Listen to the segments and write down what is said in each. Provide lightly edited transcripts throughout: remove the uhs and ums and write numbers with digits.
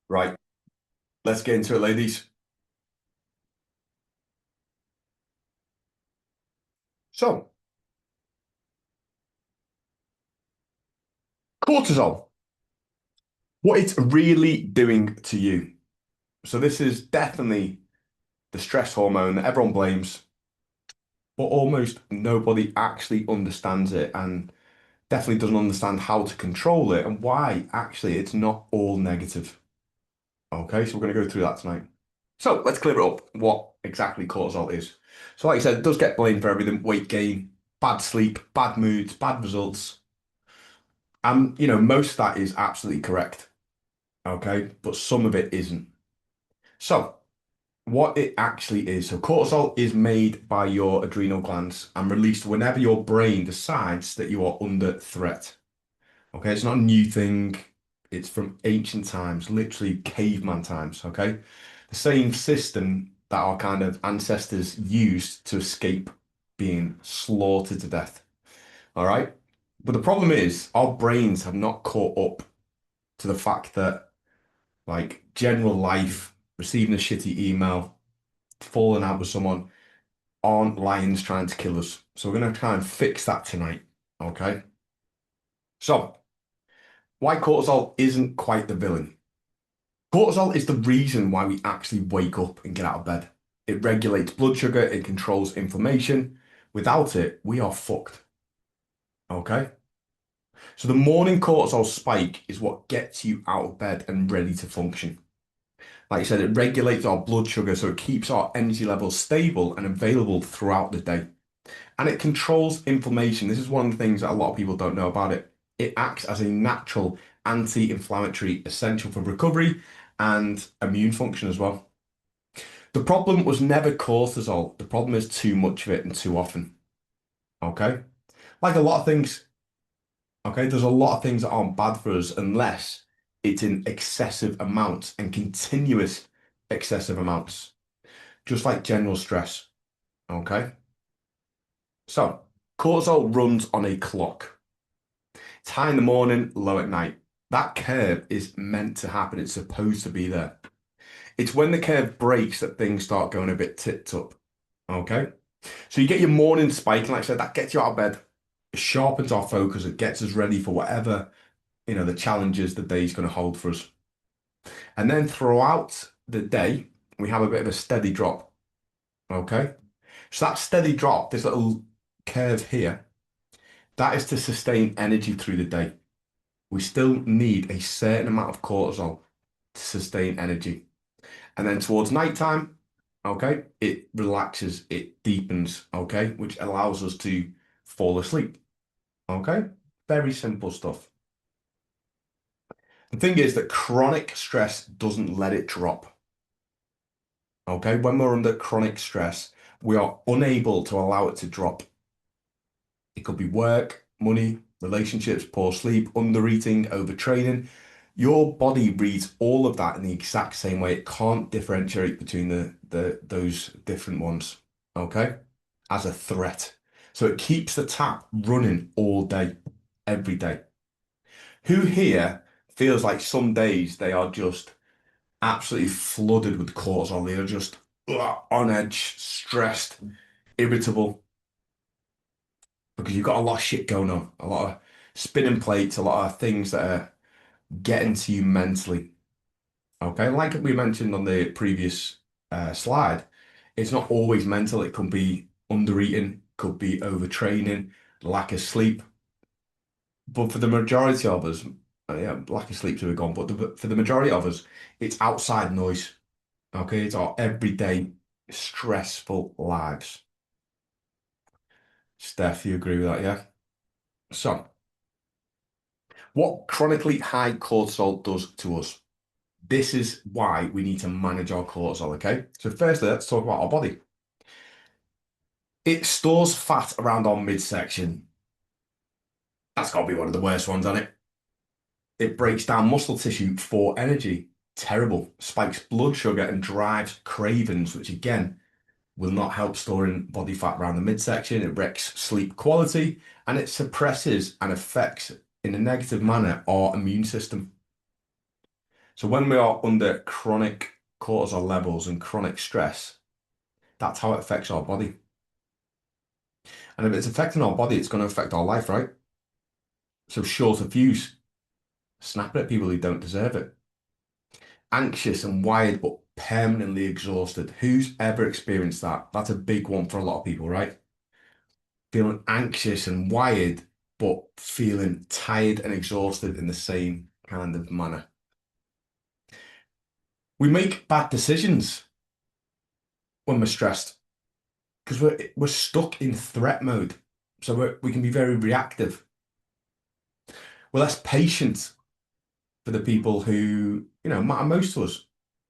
Right, let's get into it, ladies. So, cortisol, what it's really doing to you. So, this is definitely the stress hormone that everyone blames, but almost nobody actually understands it and definitely doesn't understand how to control it and why actually it's not all negative. Okay, so we're going to go through that tonight. So, let's clear it up what exactly cortisol is. So, like I said, it does get blamed for everything: weight gain, bad sleep, bad moods, bad results. And, most of that is absolutely correct. Okay, but some of it isn't. So, what it actually is, so cortisol is made by your adrenal glands and released whenever your brain decides that you are under threat. Okay, it's not a new thing. It's from ancient times, literally caveman times. Okay, the same system that our kind of ancestors used to escape being slaughtered to death. All right, but the problem is our brains have not caught up to the fact that like general life, receiving a shitty email, falling out with someone, aren't lions trying to kill us. So we're going to try and fix that tonight. Okay. So why cortisol isn't quite the villain. Cortisol is the reason why we actually wake up and get out of bed. It regulates blood sugar, it controls inflammation. Without it, we are fucked. Okay. So the morning cortisol spike is what gets you out of bed and ready to function. Like I said, it regulates our blood sugar, so it keeps our energy levels stable and available throughout the day. And it controls inflammation. This is one of the things that a lot of people don't know about it. It acts as a natural anti-inflammatory, essential for recovery and immune function as well. The problem was never cortisol. The problem is too much of it and too often. Okay? Like a lot of things, okay, there's a lot of things that aren't bad for us unless it's in excessive amounts and continuous excessive amounts, just like general stress. Okay. So cortisol runs on a clock. It's high in the morning, low at night. That curve is meant to happen. It's supposed to be there. It's when the curve breaks that things start going a bit tipped up. Okay. So you get your morning spike, and like I said, that gets you out of bed. It sharpens our focus. It gets us ready for whatever, the challenges the day's going to hold for us. And then throughout the day, we have a bit of a steady drop. Okay. So that steady drop, this little curve here, that is to sustain energy through the day. We still need a certain amount of cortisol to sustain energy. And then towards nighttime, okay, it relaxes, it deepens, okay, which allows us to fall asleep. Okay. Very simple stuff. The thing is that chronic stress doesn't let it drop. Okay. When we're under chronic stress, we are unable to allow it to drop. It could be work, money, relationships, poor sleep, undereating, overtraining. Your body reads all of that in the exact same way. It can't differentiate between the those different ones, okay? As a threat. So it keeps the tap running all day, every day. Who here feels like some days they are just absolutely flooded with cortisol? They are just on edge, stressed, irritable because you've got a lot of shit going on, a lot of spinning plates, a lot of things that are getting to you mentally. Okay, like we mentioned on the previous slide, it's not always mental. It could be undereating, could be overtraining, lack of sleep. But for the majority of us, yeah, lack of sleep to be gone. But for the majority of us, it's outside noise. Okay, it's our everyday stressful lives. Steph, you agree with that? Yeah. So, what chronically high cortisol does to us? This is why we need to manage our cortisol, okay? So firstly, let's talk about our body. It stores fat around our midsection. That's got to be one of the worst ones, hasn't it? It breaks down muscle tissue for energy. Terrible. Spikes blood sugar and drives cravings, which again will not help storing body fat around the midsection. It wrecks sleep quality and it suppresses and affects in a negative manner our immune system. So when we are under chronic cortisol levels and chronic stress, that's how it affects our body. And if it's affecting our body, it's going to affect our life, right? So shorter fuse, snapping at people who don't deserve it. Anxious and wired, but permanently exhausted. Who's ever experienced that? That's a big one for a lot of people, right? Feeling anxious and wired, but feeling tired and exhausted in the same kind of manner. We make bad decisions when we're stressed because we're stuck in threat mode. So we can be very reactive. We're less patient for the people who, matter most to us.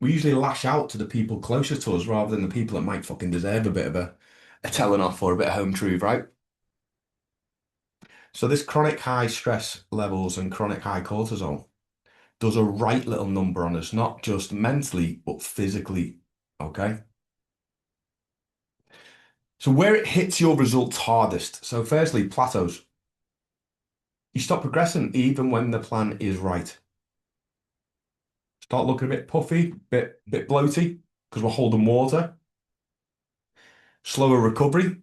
We usually lash out to the people closest to us rather than the people that might fucking deserve a bit of a telling off or a bit of home truth, right? So this chronic high stress levels and chronic high cortisol does a right little number on us, not just mentally, but physically. Okay. So where it hits your results hardest. So firstly, plateaus. You stop progressing even when the plan is right. Start looking a bit puffy, bit bloaty, because we're holding water. Slower recovery.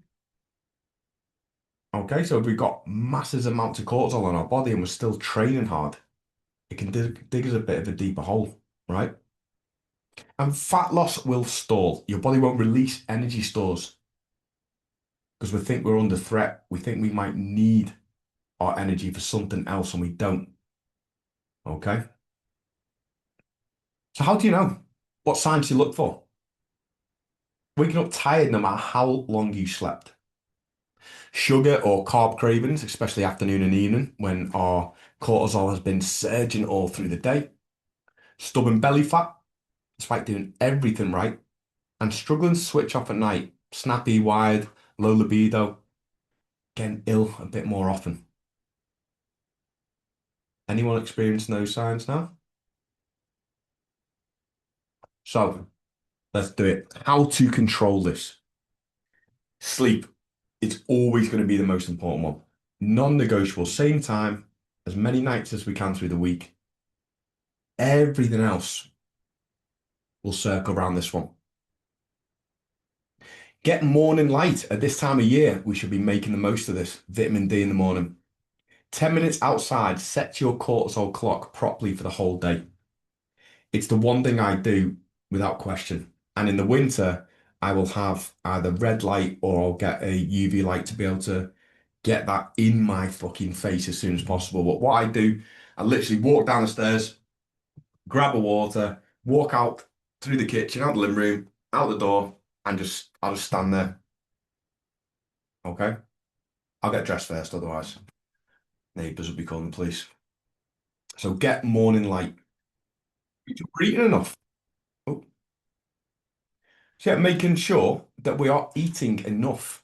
Okay, so if we've got massive amounts of cortisol on our body and we're still training hard, it can dig us a bit of a deeper hole, right? And fat loss will stall. Your body won't release energy stores because we think we're under threat. We think we might need our energy for something else and we don't. Okay. So how do you know? What signs do you look for? Waking up tired no matter how long you slept. Sugar or carb cravings, especially afternoon and evening when our cortisol has been surging all through the day. Stubborn belly fat, despite doing everything right. And struggling to switch off at night. Snappy, wired, low libido, getting ill a bit more often. Anyone experiencing those signs now? So let's do it. How to control this. Sleep. It's always going to be the most important one. Non-negotiable, same time, as many nights as we can through the week. Everything else will circle around this one. Get morning light. At this time of year, we should be making the most of this. Vitamin D in the morning. 10 minutes outside sets your cortisol clock properly for the whole day. It's the one thing I do without question. And in the winter, I will have either red light or I'll get a UV light to be able to get that in my fucking face as soon as possible. But what I do, I literally walk down the stairs, grab a water, walk out through the kitchen, out the living room, out the door, and I'll just stand there. Okay? I'll get dressed first, otherwise neighbours will be calling the police. So get morning light. We're eating enough. Oh. So yeah, making sure that we are eating enough.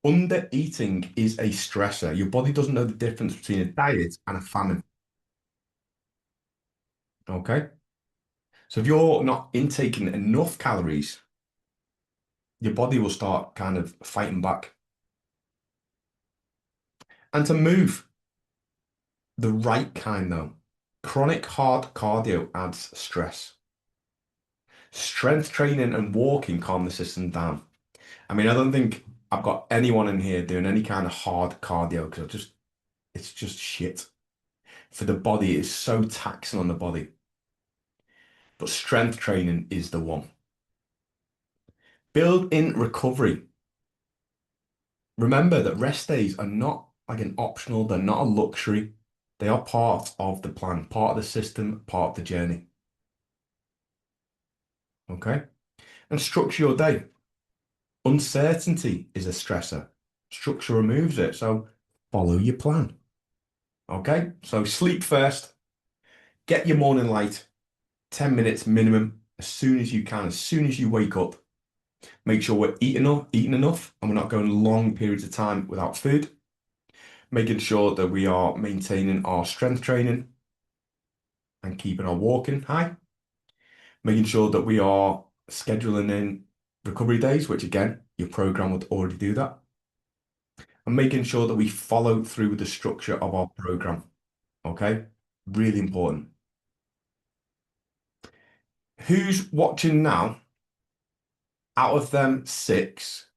Under eating is a stressor. Your body doesn't know the difference between a diet and a famine. Okay? So if you're not intaking enough calories, your body will start kind of fighting back. And to move the right kind though, chronic hard cardio adds stress. Strength training and walking calm the system down. I mean, I don't think I've got anyone in here doing any kind of hard cardio because it's just shit. For the body, it's so taxing on the body. But strength training is the one. Build in recovery. Remember that rest days are not like an optional, they're not a luxury. They are part of the plan, part of the system, part of the journey. Okay? And structure your day. Uncertainty is a stressor. Structure removes it. So follow your plan. Okay? So sleep first, get your morning light, 10 minutes minimum, as soon as you can, as soon as you wake up. Make sure we're eating enough and we're not going long periods of time without food. Making sure that we are maintaining our strength training and keeping our walking high. Making sure that we are scheduling in recovery days, which again, your program would already do that. And making sure that we follow through the structure of our program. Okay? Really important. Who's watching now? Out of them six,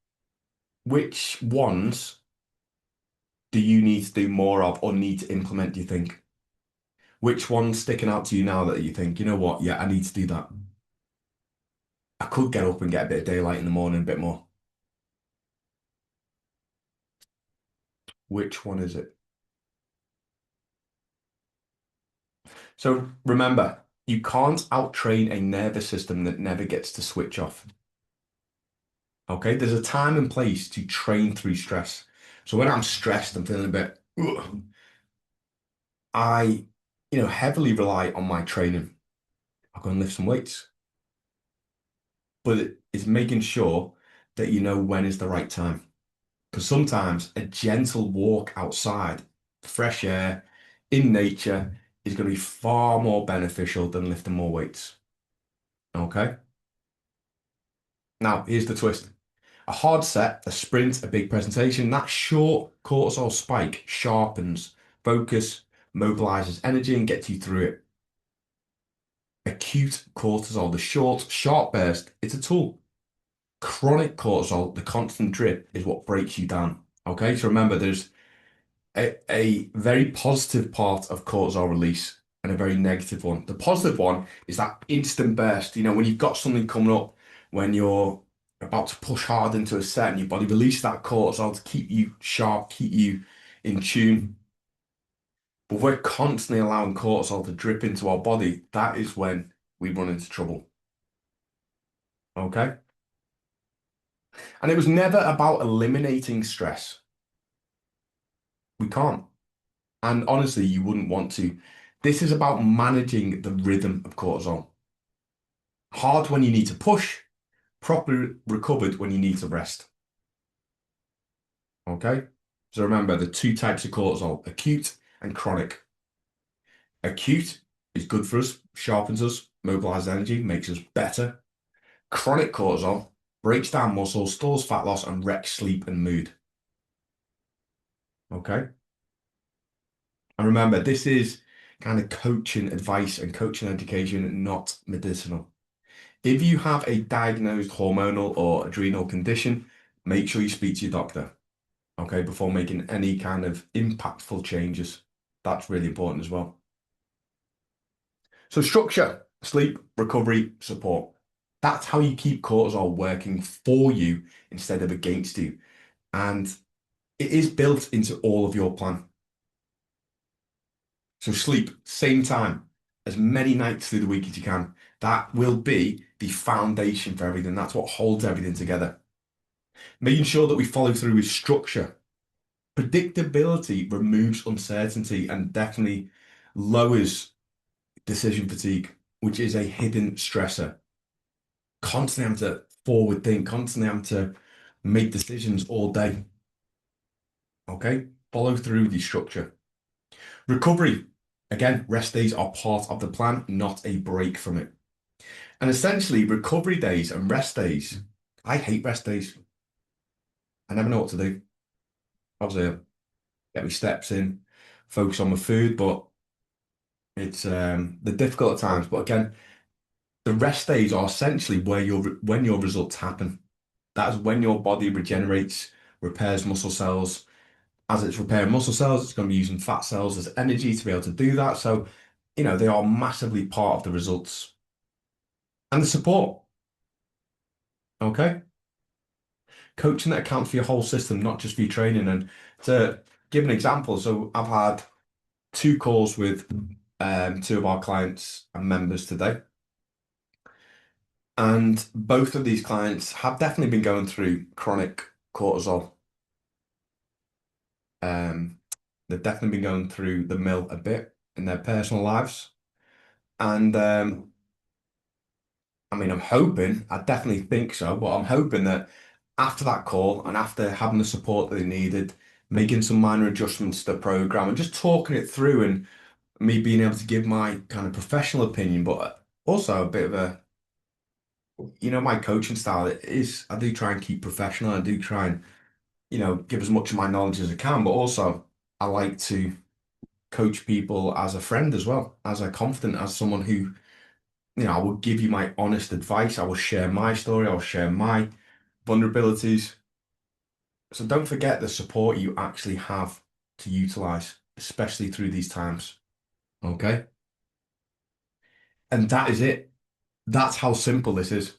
which ones do you need to do more of or need to implement, do you think? Which one's sticking out to you now that you think, you know what? Yeah, I need to do that. I could get up and get a bit of daylight in the morning, a bit more. Which one is it? So remember, you can't outtrain a nervous system that never gets to switch off. Okay, there's a time and place to train through stress. So when I'm stressed, I'm feeling a bit, ugh, I, heavily rely on my training. I'll go and lift some weights, but it's making sure that you know when is the right time. Because sometimes a gentle walk outside, fresh air, in nature, is going to be far more beneficial than lifting more weights. Okay. Now, here's the twist. A hard set, a sprint, a big presentation, that short cortisol spike sharpens focus, mobilizes energy, and gets you through it. Acute cortisol, the short, sharp burst, it's a tool. Chronic cortisol, the constant drip, is what breaks you down. Okay, so remember, there's a very positive part of cortisol release and a very negative one. The positive one is that instant burst. When you've got something coming up, when you're about to push hard into a set and your body releases that cortisol to keep you sharp, keep you in tune. But we're constantly allowing cortisol to drip into our body. That is when we run into trouble. Okay? And it was never about eliminating stress. We can't. And honestly, you wouldn't want to. This is about managing the rhythm of cortisol. Hard when you need to push, properly recovered when you need to rest. Okay? So remember the two types of cortisol, acute and chronic. Acute is good for us, sharpens us, mobilizes energy, makes us better. Chronic cortisol breaks down muscles, stores fat loss, and wrecks sleep and mood. Okay? And remember, this is kind of coaching advice and coaching education, not medicinal. If you have a diagnosed hormonal or adrenal condition, make sure you speak to your doctor, okay, before making any kind of impactful changes. That's really important as well. So structure, sleep, recovery, support. That's how you keep cortisol working for you instead of against you. And it is built into all of your plan. So sleep, same time, as many nights through the week as you can. That will be the foundation for everything. That's what holds everything together. Making sure that we follow through with structure. Predictability removes uncertainty and definitely lowers decision fatigue, which is a hidden stressor. Constantly having to forward think, constantly having to make decisions all day. Okay? Follow through with your structure. Recovery. Again, rest days are part of the plan, not a break from it. And essentially, recovery days and rest days, I hate rest days. I never know what to do. Obviously, get my steps in, focus on my food, but it's the difficult at times. But again, the rest days are essentially when your results happen. That is when your body regenerates, repairs muscle cells. As it's repairing muscle cells, it's going to be using fat cells as energy to be able to do that. So, they are massively part of the results and the support. Okay. Coaching that accounts for your whole system, not just for your training. And to give an example, so I've had two calls with two of our clients and members today. And both of these clients have definitely been going through chronic cortisol. Um, they've definitely been going through the mill a bit in their personal lives. And I mean, I definitely think so, but I'm hoping that after that call and after having the support that they needed, making some minor adjustments to the program and just talking it through and me being able to give my kind of professional opinion, but also a bit of my coaching style is I do try and keep professional. I do try and, give as much of my knowledge as I can, but also I like to coach people as a friend as well, as a confidant, as someone who I will give you my honest advice. I will share my story. I'll share my vulnerabilities. So don't forget the support you actually have to utilize, especially through these times. Okay. And that is it. That's how simple this is.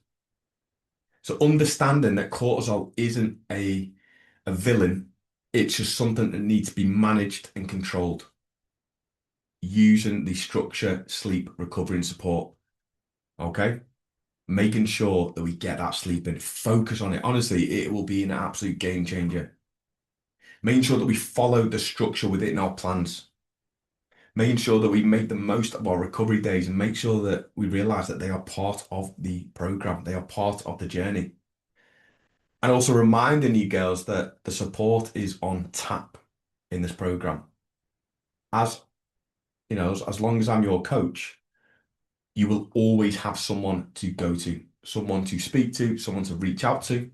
So understanding that cortisol isn't a villain, it's just something that needs to be managed and controlled using the structure, sleep, recovery, and support. Okay. Making sure that we get that sleep in, focus on it. Honestly, it will be an absolute game changer. Making sure that we follow the structure within our plans. Making sure that we make the most of our recovery days and make sure that we realize that they are part of the program, they are part of the journey. And also reminding you girls that the support is on tap in this program. As as long as I'm your coach, you will always have someone to go to, someone to speak to, someone to reach out to.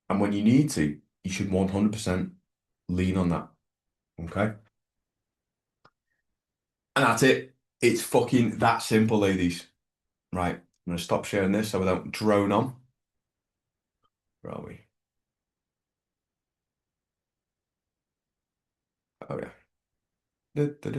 And when you need to, you should 100% lean on that. Okay. And that's it. It's fucking that simple, ladies. Right. I'm going to stop sharing this so we don't drone on. Where are we? Oh, yeah.